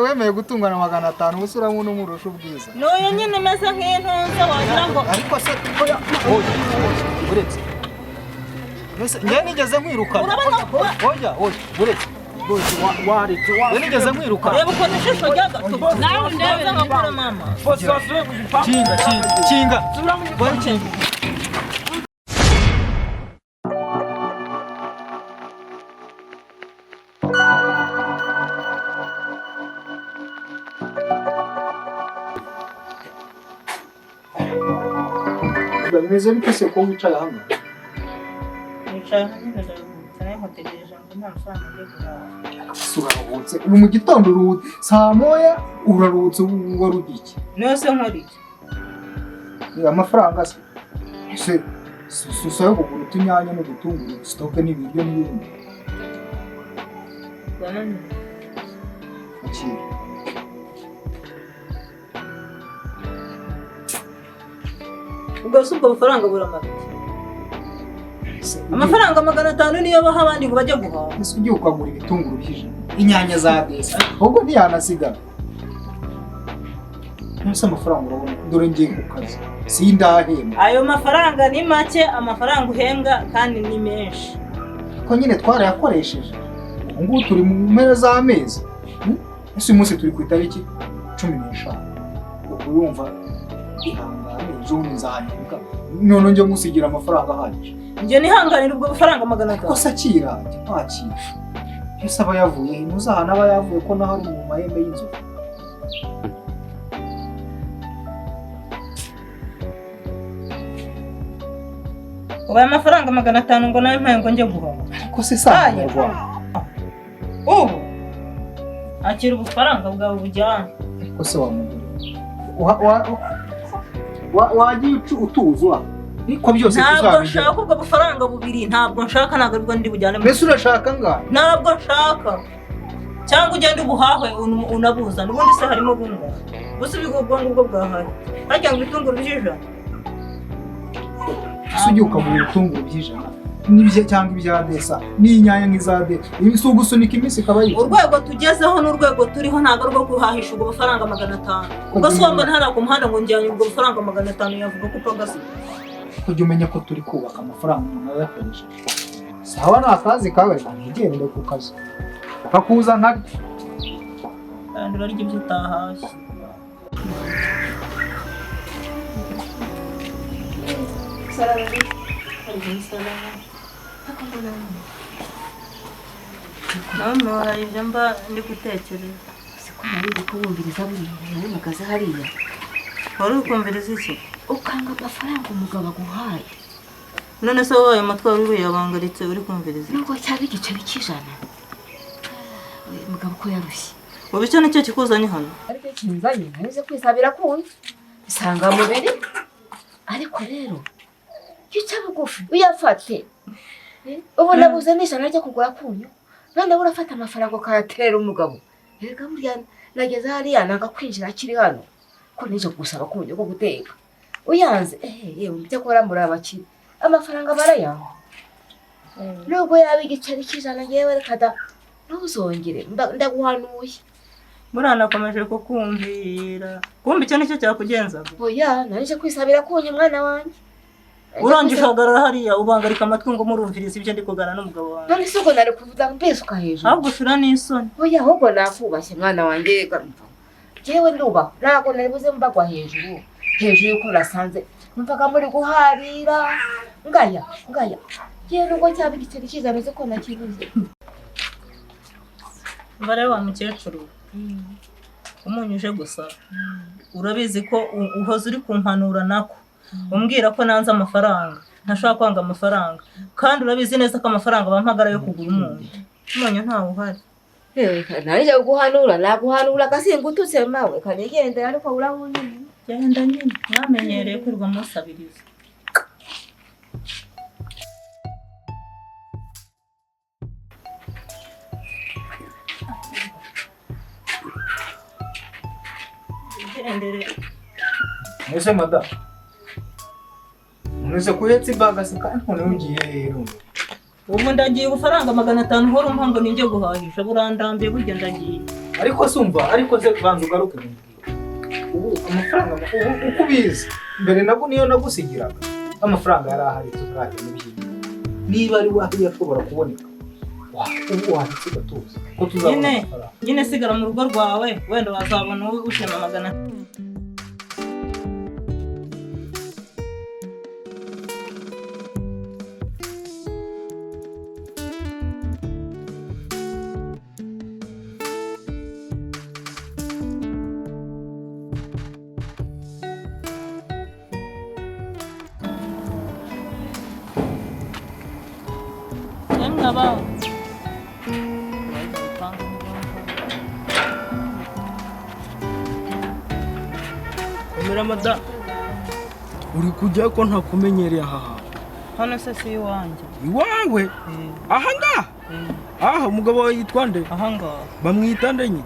Wemeye gutungana 500 usura mu n'umurusho ubwiza. Noyo nyine meze nk'intunze wagira ngo ariko se oya uretse. Nge nigeze nkwiruka. Oya uretse. Nigeze nkwiruka. Reba uko nishisho ryaga. Nawe ndebe ngakora mama. Kinga. Bari kinga. Bameze bikese ko wicaye hano. Wicaye hano cyane hotegereje ngo nta mafaranga yo guhaha. Surarutse. Ubu mu gitondo urutse saa moya urarutse ngo rugiki. Nose nkori. Amafaranga se yo kugura utunyanya no gutungura stock n'ibiryo n'ibindi. Banani. Akiri. Ubwo amafaranga buramara. Amafaranga 500 niyo baha abandi ngo bajye guhaha. Ese ugiye ukagura ibitunguru by'ijana. Inyanya za desa. Ubwo ntiyanasigara. Nasa amafaranga urabona dore ngiye ku kazi. Sindahemba. Ayo mafaranga ni make, amafaranga uhembwa kandi ni menshi. Ko nyine twarayakoresheje. Ngo turi mu mpera z'amezi. Ese umunsi turi ku itariki 15. Ubwo urumva ihangane ejo nzahembwa. None nje musigira amafaranga ahagije. Nje nihanganira ubwo bufaranga 500. Ko sakira kwakira. Ese aba yavuye ntuzahana aba yavuye ko naho ari mu mahembe y'inzu. Ubaye amafaranga 500 ngo nawe mpaye ngo nje guhaha. Ariko se saye Rwanda. Akira ubufaranga bwawe bujyana. Ariko se wa mugore. Wagiye utuzwa. Niko byose tuzabijya. Ntabwo nshaka ubwo bufaranga bubiri, ntabwo nshaka nagarirwa ndi bujyane. Mbese urashaka ngahe? Ntabwo nshaka. Cyangwa ugende ubuhahe unabuza. Nubundi se harimo bumwe. Bose bigobwa ngubwo bwahaye. Hajya ngo bitunguru by'ijana. Ese ukagura ibitunguru by'ijana. N'ibye cyangwa ibya desa. N'inyanya nk'izade. Ibisugu sunika iminsi kabaye. Urwego tugezeho n'urwego turiho ntago rwo kuhahisha ubwo bufaranga 500. Ubwo somba ntara ku muhanda ngo njyanye ubwo bufaranga 500 yavuga ko pagasi. Kujya umenya ko turi kubaka amafaranga umuntu yakoresha. Sawa na akazi kawe ntigende ku kazi. Ukakuza nka kandi urarya ibyo utahashye. Mama, ibyo mba ndi gutekereza. Siko nari kubumviriza buri gihe magaze hariya. Wari ukumviriza iki? Ukanga amafaranga umugabo aguhaye. None se wowe amatwa uri yabangaritse uri kumviriza. Nuko cyari igiceri cy'ijana. Umugabo ko yarushye. Ubu icyo nicyo kikuzanye hano. Ariko kinzanye narize kwisabira kundi. Isanga mubiri. Ariko rero cyo bugufi uyafate. Ubu nabuze n'ijana ryo kugura kunyu. None urafata amafaranga ukayatera umugabo. Rega burya nageze hariya nanga kwinjira akiri hano. Ko nije gusaba kunyu ko guteka. Uyanze byo kora muri abakiri. Amafaranga barayanga. Nubwo yaba igiceri cy'ijana yewe rekada ntuzongere ndaguhanuye. Murana komeje kukumvira. Kumva icyo nicyo cyakugenza. Oya narije kwisabira kunyu mwana wanjye. Urangije uhagarara hariya ubangarika amatwi ngo murumvirize ibyo ndi kugana n'umugabo wawe. None se ubwo nari kuvuga mpesuka hejuru. Ahubwo ushira n'isoni. Oya ahubwo nakubashye mwana wanjye gamva. Jewe nduba ntabwo nari buze mbagwa hejuru. Hejuru yuko nasanze numvaga muri guharira. Ngaya. Jewe nubwo cyaba igiceri cyizameze ko nakibuze. Mbare wa mukecuru. Umunyuje gusa. Urabizi ko uhoze uri kumpanura nako. Umbwira ko nanze amafaranga. Ntashaka kwanga amafaranga. Kandi urabizi neza ko amafaranga bampagara yo kugura umuntu. Umunyu ntawe uhari. Narije guhanura naguhanura kasingututse mawe kanegende ariko urabunye. Genda nyine mwamenyereye kwirwa musabiriza. Ese madam. Unaweza kuhetsi baga sikani ugiye rero. Ubu ndagiye ubufaranga 500 horo mpango ninjye guhahisha burandambiye burya ndagiye. ariko sumva ariko se banza ugaruke ubu amafaranga uko ubizi mbere nabwo niyo nagusigiraga amafaranga yari ahari tuzajya mu byiza niba ari wahari yashobora kuboneka ubu wanditse gatuza ko tuzabona amafaranga nyine sigara mu rugo rwawe wenda wazabona ushema magana Ngaba komera mada uri kujya ko ntakumenyereye aha hano se si iwanjye iwawe aha ngaha aha umugabo wawe yitwa nde aha ngaha bamwita nde nyine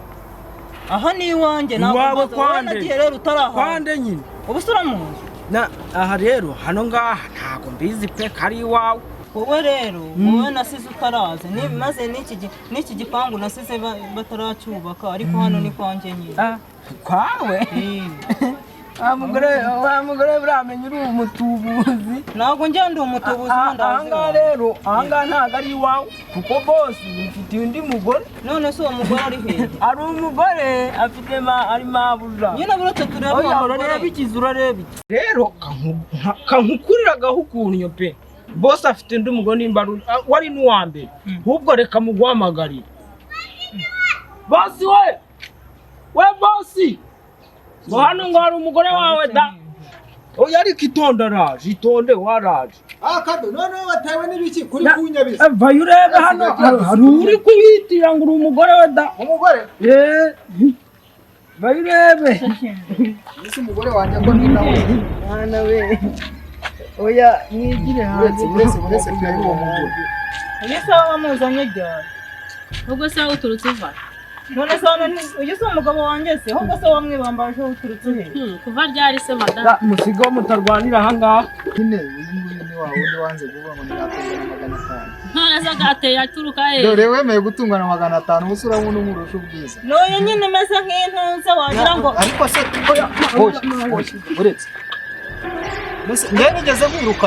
aha ni iwanjye iwawe kwande rero utaraha kwande nyine ubu se uramuzi aha rero hano ngaha ntago mbizi pe kari iwawe wowe rero wowe nasize utaraze maze n'iki gipangu nasize bataracyubaka ariko hano ni kwanjye nyine kwawe wa mugore buramenye uri umutubuzi ntabwo njya ndi umutubuzi ahangaha rero ahangaha ntabwo ari iwawe kuko bose mfitiye undi mugore none se uwo mugore ari hehe ari umugore afite ari mabuja nyine buretse turebe uwo mugore urareba ikizi urareba iki rero kankukuriragaho ukuntu pe bose afite undi mugore nimba wari n'uwa mbere ahubwo reka muguhamagarire bosi we bosi ngo hano ngo hari umugore wawe da oya ariko itonde araje itonde waraje kado noneho batewe n'ibiki kuri kunyabiza vayo urebe hano hari uri kubitira ngo uri umugore we da umugore vayo urebe ese umugore wanjye ko ni nawe mwana we oya mwigire hanze uretse twari uwo mugore uyu se wamuzanye ryari ubwo se uturutse uva none se uyu se umugabo wanjye se ahubwo se wamwibambaje uturutse he kuva ryari se madame musigo mutarwanira aha ngaha nyine uyu nguyu ni wawe undi wanze kuvuga ngo ni 500 none se gateye aturuka he dore wemeye gutungana 500 ubu sura ngo n'umurusha ubwiza n'uyu nyine umeze nk'intuza wagira ngo ariko se oya uretse njye nigeze mwiruka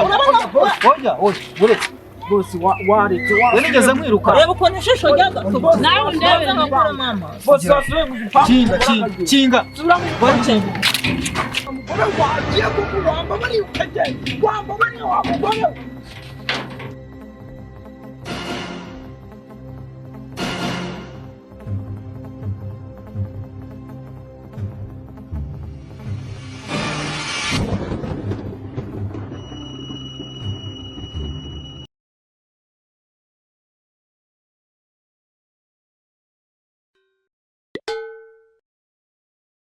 oya uretse bose waretse nigeze mwiruka reba ukuntu ishusho ryaga nawe ndebe nkakora mama bose basubiye mu gipangu kinga umugore wagiye kuko wamba bari ukagenda wamba bari wa mugore